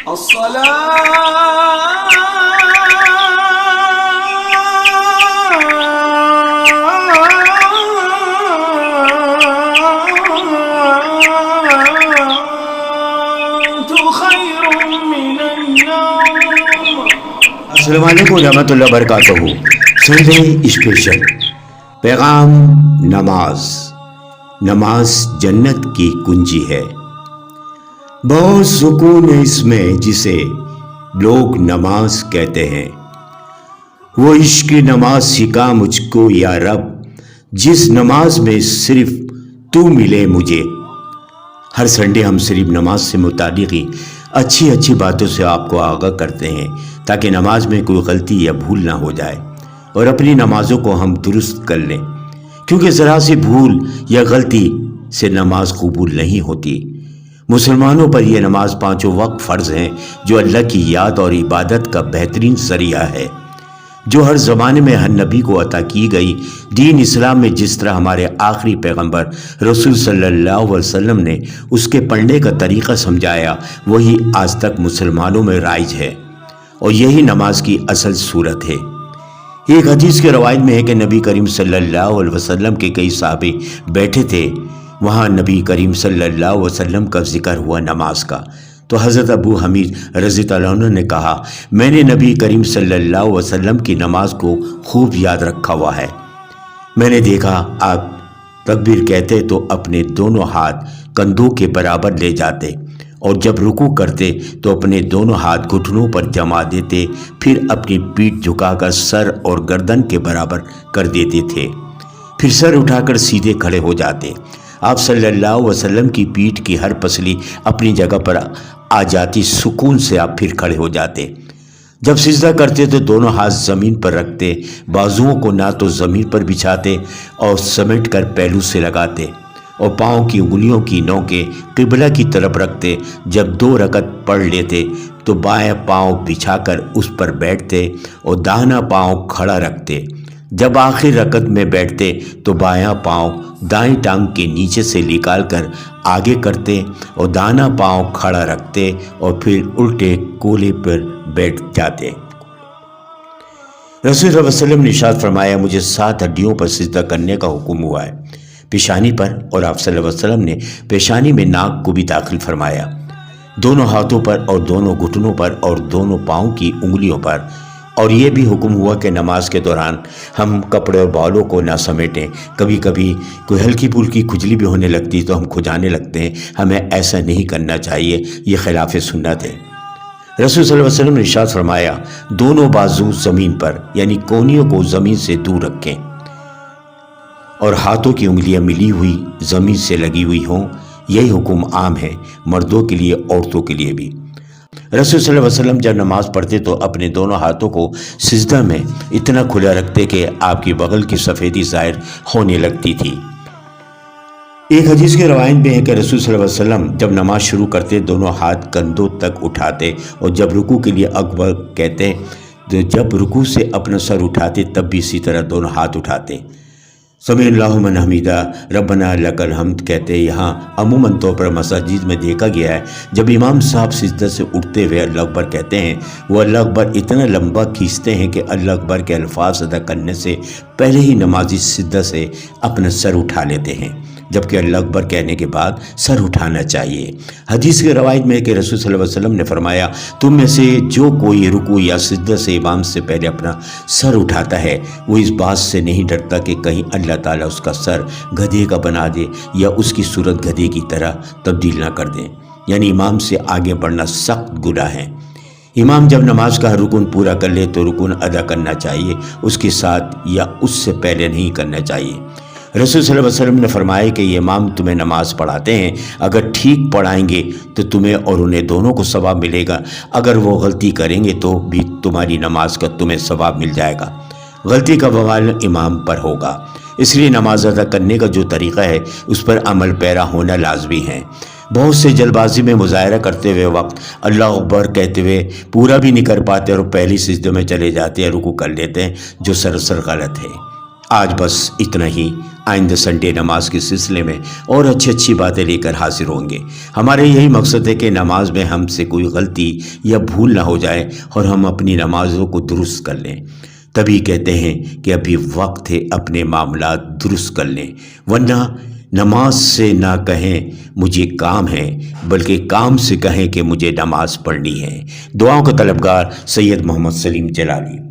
السلام علیکم ورحمۃ اللہ وبرکاتہ۔ سنڈے اسپیشل پیغام نماز جنت کی کنجی ہے۔ بہت سکون ہے اس میں جسے لوگ نماز کہتے ہیں۔ وہ عشق نماز سکھا مجھ کو یا رب، جس نماز میں صرف تو ملے مجھے۔ ہر سنڈے ہم صرف نماز سے متعلق ہی اچھی باتوں سے آپ کو آگاہ کرتے ہیں تاکہ نماز میں کوئی غلطی یا بھول نہ ہو جائے اور اپنی نمازوں کو ہم درست کر لیں، کیونکہ ذرا سی بھول یا غلطی سے نماز قبول نہیں ہوتی۔ مسلمانوں پر یہ نماز 5 وقت فرض ہیں جو اللہ کی یاد اور عبادت کا بہترین ذریعہ ہے، جو ہر زمانے میں ہر نبی کو عطا کی گئی۔ دین اسلام میں جس طرح ہمارے آخری پیغمبر رسول صلی اللہ علیہ وسلم نے اس کے پڑھنے کا طریقہ سمجھایا، وہی آج تک مسلمانوں میں رائج ہے اور یہی نماز کی اصل صورت ہے۔ ایک حدیث کے روایت میں ہے کہ نبی کریم صلی اللہ علیہ وسلم کے کئی صحابی بیٹھے تھے، وہاں نبی کریم صلی اللہ علیہ وسلم کا ذکر ہوا نماز کا، تو حضرت ابو حمید رضی اللہ عنہ نے کہا، میں نے نبی کریم صلی اللہ علیہ وسلم کی نماز کو خوب یاد رکھا ہوا ہے۔ میں نے دیکھا آپ تکبیر کہتے تو اپنے دونوں ہاتھ کندھوں کے برابر لے جاتے اور جب رکوع کرتے تو اپنے دونوں ہاتھ گھٹنوں پر جما دیتے، پھر اپنی پیٹھ جھکا کر سر اور گردن کے برابر کر دیتے تھے، پھر سر اٹھا کر سیدھے کھڑے ہو جاتے۔ آپ صلی اللہ علیہ وسلم کی پیٹھ کی ہر پسلی اپنی جگہ پر آ جاتی، سکون سے آپ پھر کھڑے ہو جاتے۔ جب سجدہ کرتے تو دونوں ہاتھ زمین پر رکھتے، بازوؤں کو نہ تو زمین پر بچھاتے اور سمیٹ کر پہلو سے لگاتے، اور پاؤں کی انگلیوں کی نوکیں قبلہ کی طرف رکھتے۔ جب 2 رکعت پڑھ لیتے تو بائیں پاؤں بچھا کر اس پر بیٹھتے اور داہنا پاؤں کھڑا رکھتے۔ جب آخر رکعت میں بیٹھتے تو بایاں پاؤں دائیں ٹانگ کے نیچے سے نکال کر آگے کرتے اور داہنا پاؤں کھڑا رکھتے اور پھر الٹے کولے پر بیٹھ جاتے۔ رسول صلی اللہ علیہ وسلم نے ارشاد فرمایا، مجھے 7 ہڈیوں پر سجدہ کرنے کا حکم ہوا ہے، پیشانی پر، اور آپ صلی اللہ علیہ وسلم نے پیشانی میں ناک کو بھی داخل فرمایا، دونوں ہاتھوں پر اور دونوں گھٹنوں پر اور دونوں پاؤں کی انگلیوں پر، اور یہ بھی حکم ہوا کہ نماز کے دوران ہم کپڑے اور بالوں کو نہ سمیٹیں۔ کبھی کبھی کوئی ہلکی پھلکی کھجلی بھی ہونے لگتی تو ہم کھجانے لگتے ہیں، ہمیں ایسا نہیں کرنا چاہیے، یہ خلاف سنت ہے۔ رسول صلی اللہ علیہ وسلم نے ارشاد فرمایا، دونوں بازو زمین پر یعنی کونیوں کو زمین سے دور رکھیں اور ہاتھوں کی انگلیاں ملی ہوئی زمین سے لگی ہوئی ہوں۔ یہی حکم عام ہے، مردوں کے لیے، عورتوں کے لیے بھی۔ رسول صلی اللہ علیہ وسلم جب نماز پڑھتے تو اپنے دونوں ہاتھوں کو سجدہ میں اتنا کھلا رکھتے کہ آپ کی بغل کی سفیدی ظاہر ہونے لگتی تھی۔ ایک حدیث کے روایت میں ہے کہ رسول صلی اللہ علیہ وسلم جب نماز شروع کرتے دونوں ہاتھ کندھوں تک اٹھاتے اور جب رکوع کے لیے اکبر کہتے تو جب رکوع سے اپنا سر اٹھاتے تب بھی اسی طرح دونوں ہاتھ اٹھاتے، سمیع اللہ من حمیدہ ربنا لک الحمد کہتے۔ یہاں عموماً طور پر مساجد میں دیکھا گیا ہے جب امام صاحب سجدہ سے اٹھتے ہوئے اللہ اکبر کہتے ہیں، وہ اللہ اکبر اتنا لمبا کھینچتے ہیں کہ اللہ اکبر کے الفاظ ادا کرنے سے پہلے ہی نمازی سجدہ سے اپنا سر اٹھا لیتے ہیں، جبکہ اللہ اکبر کہنے کے بعد سر اٹھانا چاہیے۔ حدیث کے روایت میں ہے کہ رسول صلی اللہ علیہ وسلم نے فرمایا، تم میں سے جو کوئی رکوع یا سجدہ سے امام سے پہلے اپنا سر اٹھاتا ہے وہ اس بات سے نہیں ڈرتا کہ کہیں اللہ تعالیٰ اس کا سر گدھے کا بنا دے یا اس کی صورت گدھے کی طرح تبدیل نہ کر دے، یعنی امام سے آگے بڑھنا سخت گناہ ہے۔ امام جب نماز کا رکن پورا کر لے تو رکن ادا کرنا چاہیے، اس کے ساتھ یا اس سے پہلے نہیں کرنا چاہیے۔ رسول صلی اللہ علیہ وسلم نے فرمایا کہ یہ امام تمہیں نماز پڑھاتے ہیں، اگر ٹھیک پڑھائیں گے تو تمہیں اور انہیں دونوں کو ثواب ملے گا، اگر وہ غلطی کریں گے تو بھی تمہاری نماز کا تمہیں ثواب مل جائے گا، غلطی کا بوال امام پر ہوگا۔ اس لیے نماز ادا کرنے کا جو طریقہ ہے اس پر عمل پیرا ہونا لازمی ہے۔ بہت سے جلد بازی میں مظاہرہ کرتے ہوئے وقت اللہ اکبر کہتے ہوئے پورا بھی نہیں کر پاتے اور پہلی سجدے میں چلے جاتے ہیں، رکوع کر لیتے ہیں، جو سراسر غلط ہے۔ آج بس اتنا ہی۔ آئندہ سنڈے نماز کے سلسلے میں اور اچھی باتیں لے کر حاضر ہوں گے۔ ہمارے یہی مقصد ہے کہ نماز میں ہم سے کوئی غلطی یا بھول نہ ہو جائے اور ہم اپنی نمازوں کو درست کر لیں۔ تبھی کہتے ہیں کہ ابھی وقت ہے اپنے معاملات درست کر لیں، ورنہ نماز سے نہ کہیں مجھے کام ہے، بلکہ کام سے کہیں کہ مجھے نماز پڑھنی ہے۔ دعاؤں کا طلبگار سید محمد سلیم جلالی۔